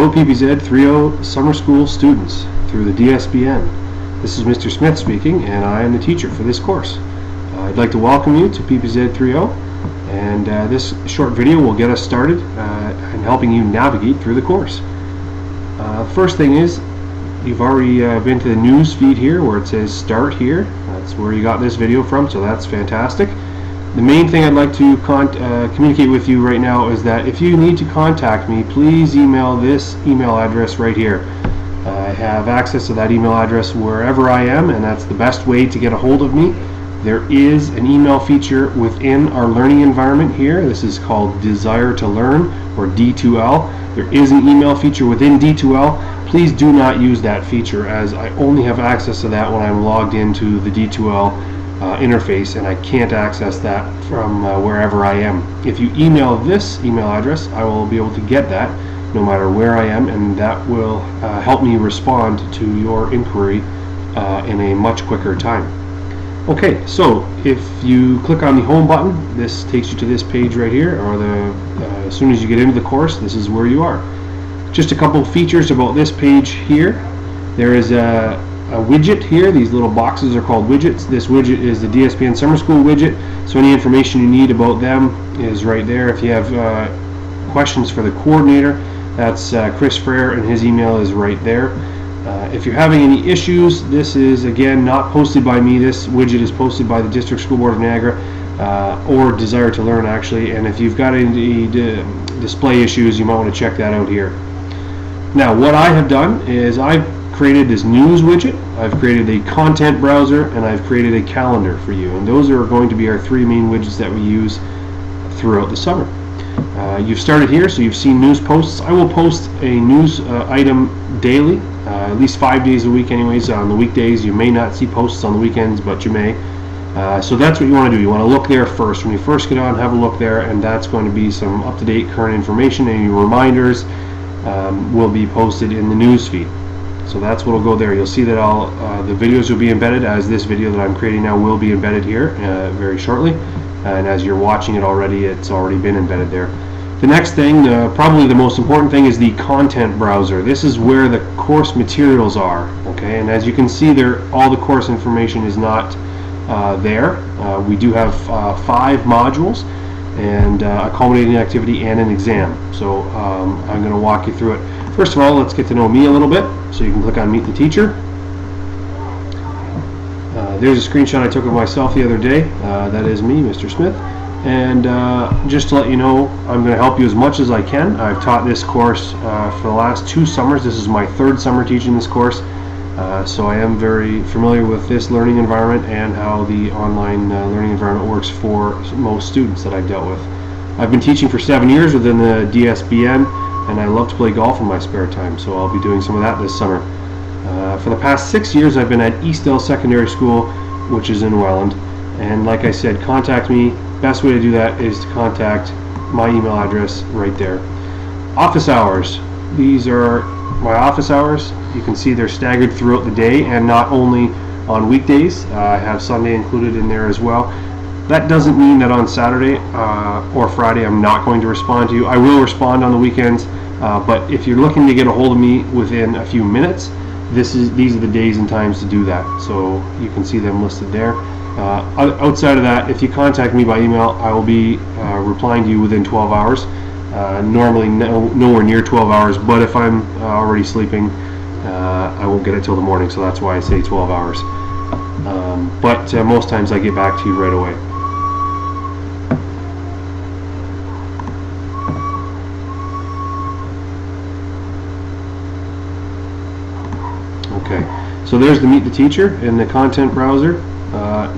Hello PPZ3O summer school students through the DSBN. This is Mr. Smith speaking, and I am the teacher for this course. I'd like to welcome you to PPZ3O, and this short video will get us started in helping you navigate through the course. First thing is, you've already been to the news feed here where it says start here. That's where you got this video from, so that's fantastic. The main thing I'd like to communicate with you right now is that if you need to contact me, please email this email address right here. I have access to that email address wherever I am, and that's the best way to get a hold of me. There is an email feature within our learning environment here. This is called Desire to Learn, or D2L. There is an email feature within D2L. Please do not use that feature, as I only have access to that when I'm logged into the D2L interface, and I can't access that from wherever I am. If you email this email address, I will be able to get that no matter where I am, and that will help me respond to your inquiry in a much quicker time. Okay, so if you click on the home button, this takes you to this page right here, or as soon as you get into the course, this is where you are. Just a couple features about this page here. There is a widget here. These little boxes are called widgets. This widget is the DSBN Summer School widget, so any information you need about them is right there. If you have questions for the coordinator, that's Chris Frere, and his email is right there. If you're having any issues, this is again not posted by me. This widget is posted by the District School Board of Niagara, or Desire to Learn actually, and if you've got any display issues, you might want to check that out here. Now what I have done is I've created this news widget, I've created a content browser, and I've created a calendar for you, and those are going to be our three main widgets that we use throughout the summer. You've started here, so you've seen news posts. I will post a news item daily, at least 5 days a week anyways. On the weekdays you may not see posts, on the weekends but you may. So that's what you want to do. You want to look there first. When you first get on, have a look there, and that's going to be some up-to-date current information. Any reminders will be posted in the news feed. So that's what will go there. You'll see that all the videos will be embedded, as this video that I'm creating now will be embedded here very shortly. And as you're watching it already, it's already been embedded there. The next thing, probably the most important thing, is the content browser. This is where the course materials are. Okay, and as you can see there, all the course information is not there. We do have 5 modules, and accommodating activity and an exam. So I'm going to walk you through it. First of all, let's get to know me a little bit. So you can click on Meet the Teacher. There's a screenshot I took of myself the other day. That is me, Mr. Smith. And just to let you know, I'm going to help you as much as I can. I've taught this course for the last 2 summers. This is my 3rd summer teaching this course. So I am very familiar with this learning environment and how the online learning environment works for most students that I've dealt with. I've been teaching for 7 years within the DSBN, and I love to play golf in my spare time, so I'll be doing some of that this summer. For the past 6 years I've been at Eastdale Secondary School, which is in Welland, and like I said, contact me. Best way to do that is to contact my email address right there. Office hours. These are my office hours. You can see they're staggered throughout the day, and not only on weekdays. I have Sunday included in there as well. That doesn't mean that on Saturday or Friday I'm not going to respond to you. I will respond on the weekends, but if you're looking to get a hold of me within a few minutes, these are the days and times to do that. So you can see them listed there. Outside of that, if you contact me by email, I will be replying to you within 12 hours. Normally nowhere near 12 hours, but if I'm already sleeping, I won't get it till the morning, so that's why I say 12 hours. But most times I get back to you right away. Okay, so there's the Meet the Teacher in the content browser.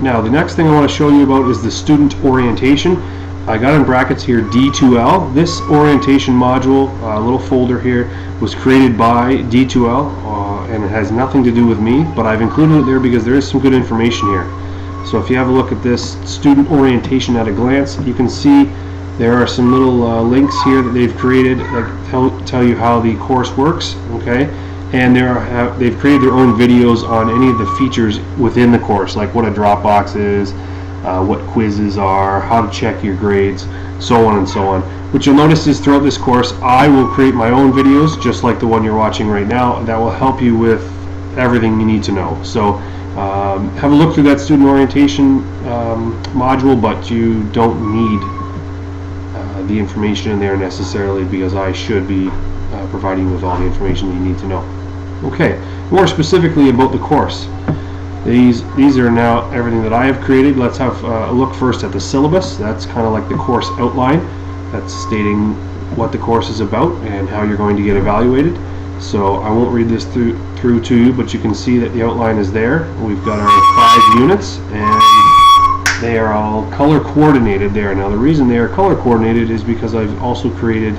Now the next thing I want to show you about is the student orientation. I got in brackets here D2L. This orientation module, little folder here, was created by D2L, and it has nothing to do with me, but I've included it there because there is some good information here. So if you have a look at this student orientation at a glance, you can see there are some little links here that they've created that tell you how the course works. Okay, and they've created their own videos on any of the features within the course, like what a Dropbox is, what quizzes are, how to check your grades, so on and so on. What you'll notice is throughout this course I will create my own videos just like the one you're watching right now that will help you with everything you need to know. So have a look through that student orientation module, but you don't need the information in there necessarily, because I should be providing you with all the information you need to know. Okay, more specifically about the course. These are now everything that I have created. Let's have a look first at the syllabus. That's kind of like the course outline. That's stating what the course is about and how you're going to get evaluated. So I won't read this through to you, but you can see that the outline is there. We've got our 5 units, and they are all color coordinated there. Now the reason they are color coordinated is because I've also created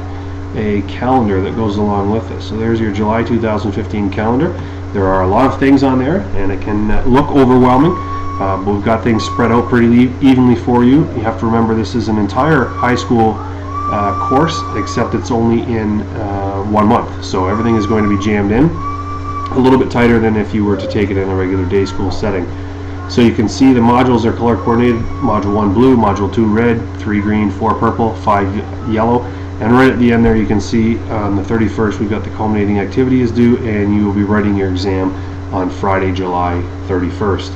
a calendar that goes along with this. So there's your July 2015 calendar. There are a lot of things on there, and it can look overwhelming, but we've got things spread out pretty evenly for you. You have to remember this is an entire high school course, except it's only in 1 month. So everything is going to be jammed in a little bit tighter than if you were to take it in a regular day school setting. So you can see the modules are color coordinated. Module 1 blue, Module 2 red, 3 green, 4 purple, 5 yellow. And right at the end there you can see on the 31st we've got the culminating activity is due, and you will be writing your exam on Friday, July 31st.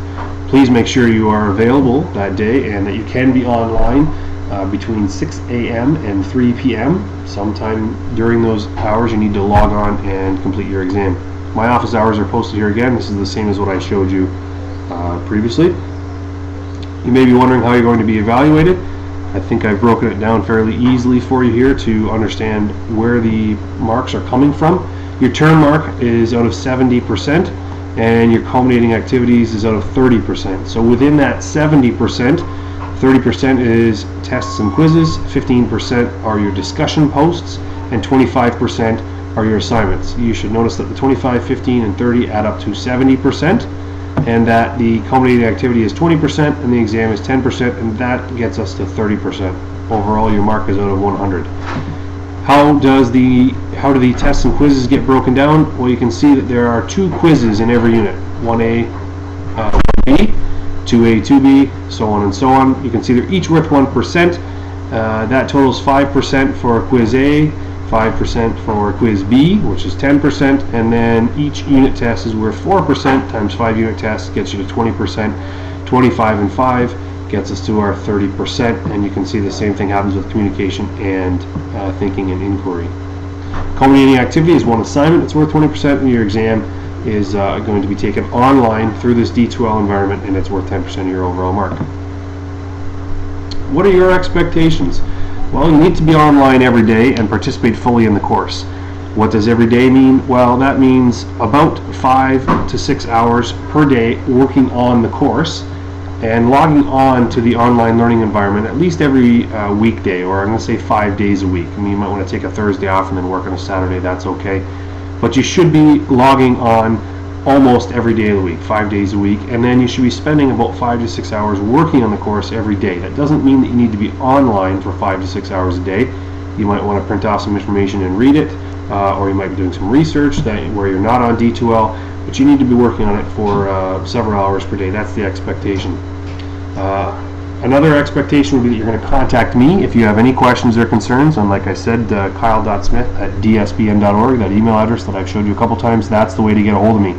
Please make sure you are available that day and that you can be online between 6 a.m. and 3 p.m. Sometime during those hours you need to log on and complete your exam. My office hours are posted here again. This is the same as what I showed you previously. You may be wondering how you're going to be evaluated. I think I've broken it down fairly easily for you here to understand where the marks are coming from. Your term mark is out of 70%, and your culminating activities is out of 30%. So within that 70%, 30% is tests and quizzes, 15% are your discussion posts, and 25% are your assignments. You should notice that the 25, 15, and 30 add up to 70%. And that the culminating activity is 20% and the exam is 10%, and that gets us to 30%. Overall, your mark is out of 100. How do the tests and quizzes get broken down? Well, you can see that there are 2 quizzes in every unit, 1A, 1B, 2A, 2B, so on and so on. You can see they're each worth 1%. That totals 5% for quiz A, 5% for quiz B, which is 10%, and then each unit test is worth 4% times 5 unit tests gets you to 20%. 25 and 5 gets us to our 30%, and you can see the same thing happens with communication and thinking and inquiry. Culminating activity is 1 assignment, it's worth 20%, and your exam is going to be taken online through this D2L environment, and it's worth 10% of your overall mark. What are your expectations? Well, you need to be online every day and participate fully in the course. What does every day mean? Well, that means about 5 to 6 hours per day working on the course and logging on to the online learning environment at least every weekday, or I'm going to say 5 days a week. I mean, you might want to take a Thursday off and then work on a Saturday, that's okay. But you should be logging on almost every day of the week, 5 days a week, and then you should be spending about 5 to 6 hours working on the course every day. That doesn't mean that you need to be online for 5 to 6 hours a day. You might want to print off some information and read it, or you might be doing some research where you're not on D2L, but you need to be working on it for several hours per day. That's the expectation. Another expectation would be that you're going to contact me if you have any questions or concerns. And like I said, kyle.smith@dsbn.org, that email address that I've showed you a couple times, that's the way to get a hold of me.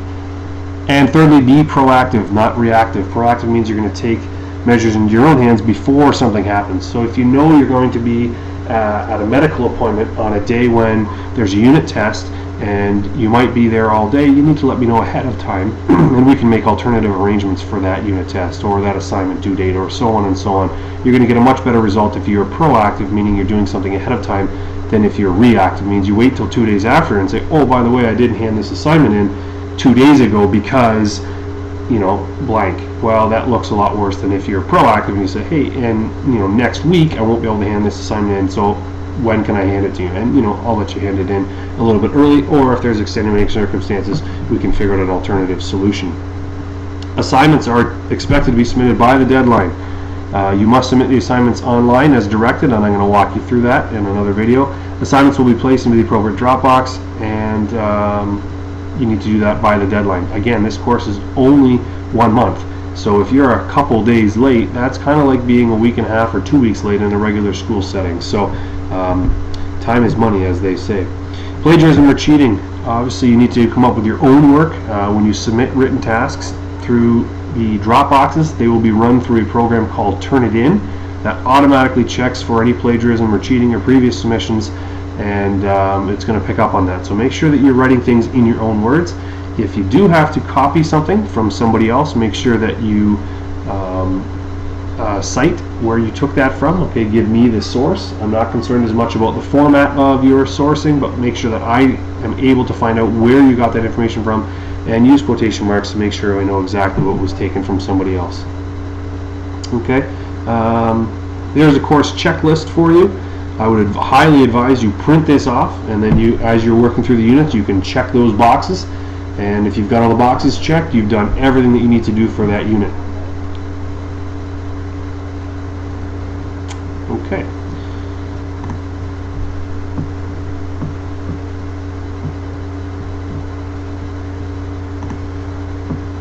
And thirdly, be proactive, not reactive. Proactive means you're going to take measures into your own hands before something happens. So if you know you're going to be at a medical appointment on a day when there's a unit test and you might be there all day, you need to let me know ahead of time and we can make alternative arrangements for that unit test or that assignment due date or so on and so on. You're going to get a much better result if you're proactive, meaning you're doing something ahead of time, than if you're reactive, means you wait till 2 days after and say, oh, by the way, I didn't hand this assignment in 2 days ago because, you know, blank. Well, that looks a lot worse than if you're proactive and you say, hey, and you know, next week I won't be able to hand this assignment in, so when can I hand it to you? And you know, I'll let you hand it in a little bit early, or if there's extenuating circumstances, we can figure out an alternative solution. Assignments are expected to be submitted by the deadline. You must submit the assignments online as directed, and I'm going to walk you through that in another video. Assignments will be placed into the appropriate Dropbox, and you need to do that by the deadline. Again, this course is only 1 month, So if you're a couple days late, that's kind of like being a week and a half or 2 weeks late in a regular school setting. So time is money, as they say. Plagiarism or cheating. Obviously, you need to come up with your own work. When you submit written tasks through the drop boxes, they will be run through a program called Turnitin that automatically checks for any plagiarism or cheating or previous submissions, and it's going to pick up on that. So make sure that you're writing things in your own words. If you do have to copy something from somebody else, make sure that you cite where you took that from. Okay, give me the source. I'm not concerned as much about the format of your sourcing, but make sure that I am able to find out where you got that information from, and use quotation marks to make sure I know exactly what was taken from somebody else. Okay, there's a course checklist for you. I would highly advise you print this off, and then you, as you're working through the units, you can check those boxes, and if you've got all the boxes checked, you've done everything that you need to do for that unit. Okay.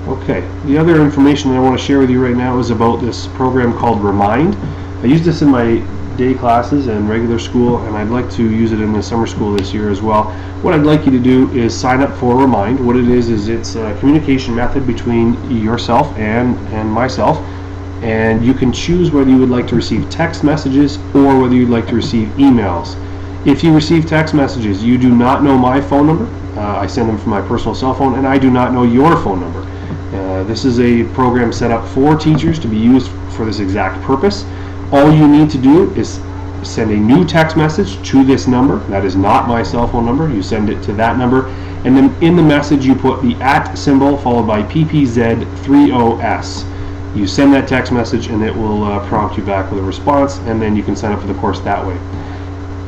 Okay, the other information that I want to share with you right now is about this program called Remind. I use this in my day classes and regular school, and I'd like to use it in the summer school this year as well. What I'd like you to do is sign up for Remind. What it is it's a communication method between yourself and myself, and you can choose whether you would like to receive text messages or whether you'd like to receive emails. If you receive text messages, you do not know my phone number. I send them from my personal cell phone, and I do not know your phone number. This is a program set up for teachers to be used for this exact purpose. All you need to do is send a new text message to this number. That is not my cell phone number. You send it to that number, and then in the message you put the @ symbol followed by PPZ3OS. You send that text message, and it will prompt you back with a response, and then you can sign up for the course that way.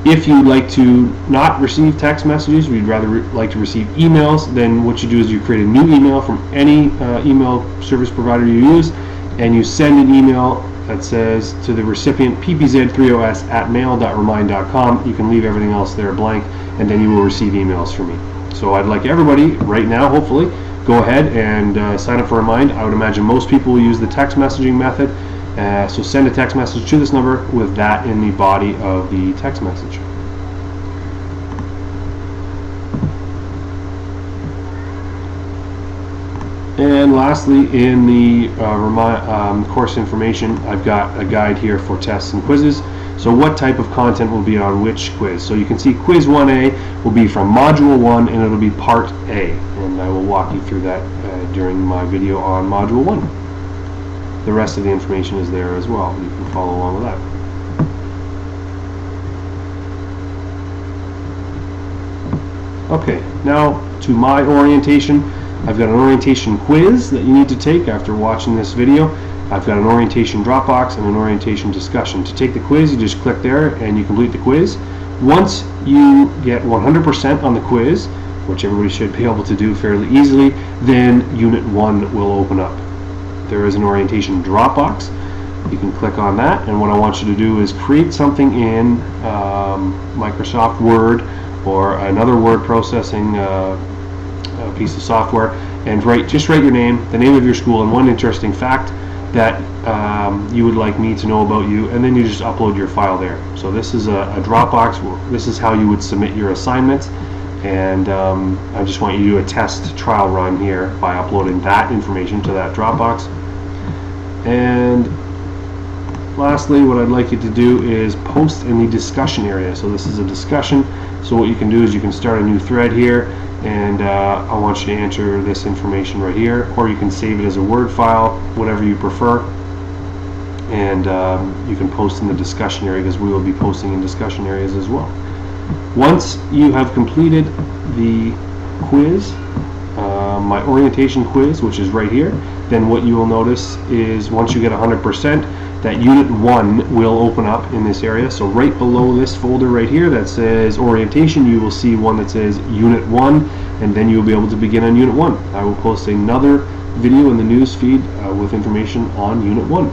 If you'd like to not receive text messages, or you'd rather like to receive emails, then what you do is you create a new email from any email service provider you use, and you send an email that says to the recipient ppz3os@mail.remind.com. You can leave everything else there blank, and then you will receive emails from me. So I'd like everybody right now, hopefully, go ahead and sign up for Remind. I would imagine most people will use the text messaging method, so send a text message to this number with that in the body of the text message. And lastly, in the course information, I've got a guide here for tests and quizzes. So what type of content will be on which quiz? So you can see quiz 1A will be from module 1, and it'll be part A. And I will walk you through that during my video on module 1. The rest of the information is there as well. You can follow along with that. Okay, now to my orientation. I've got an orientation quiz that you need to take after watching this video. I've got an orientation Dropbox and an orientation discussion. To take the quiz, you just click there and you complete the quiz. Once you get 100% on the quiz, which everybody should be able to do fairly easily, then Unit 1 will open up. There is an orientation Dropbox. You can click on that, and what I want you to do is create something in Microsoft Word or another word processing piece of software, and just write your name, the name of your school, and one interesting fact that you would like me to know about you, and then you just upload your file there. So this is a Dropbox. This is how you would submit your assignment, and I just want you to do a test trial run here by uploading that information to that Dropbox. And lastly, what I'd like you to do is post in the discussion area. So this is a discussion, so what you can do is you can start a new thread here, and I want you to enter this information right here, or you can save it as a Word file, whatever you prefer, and you can post in the discussion area, because we will be posting in discussion areas as well. Once you have completed the quiz, my orientation quiz, which is right here, then what you will notice is once you get 100%, that Unit 1 will open up in this area. So right below this folder right here that says orientation, you will see one that says Unit 1, and then you'll be able to begin on Unit 1. I will post another video in the news feed with information on Unit 1.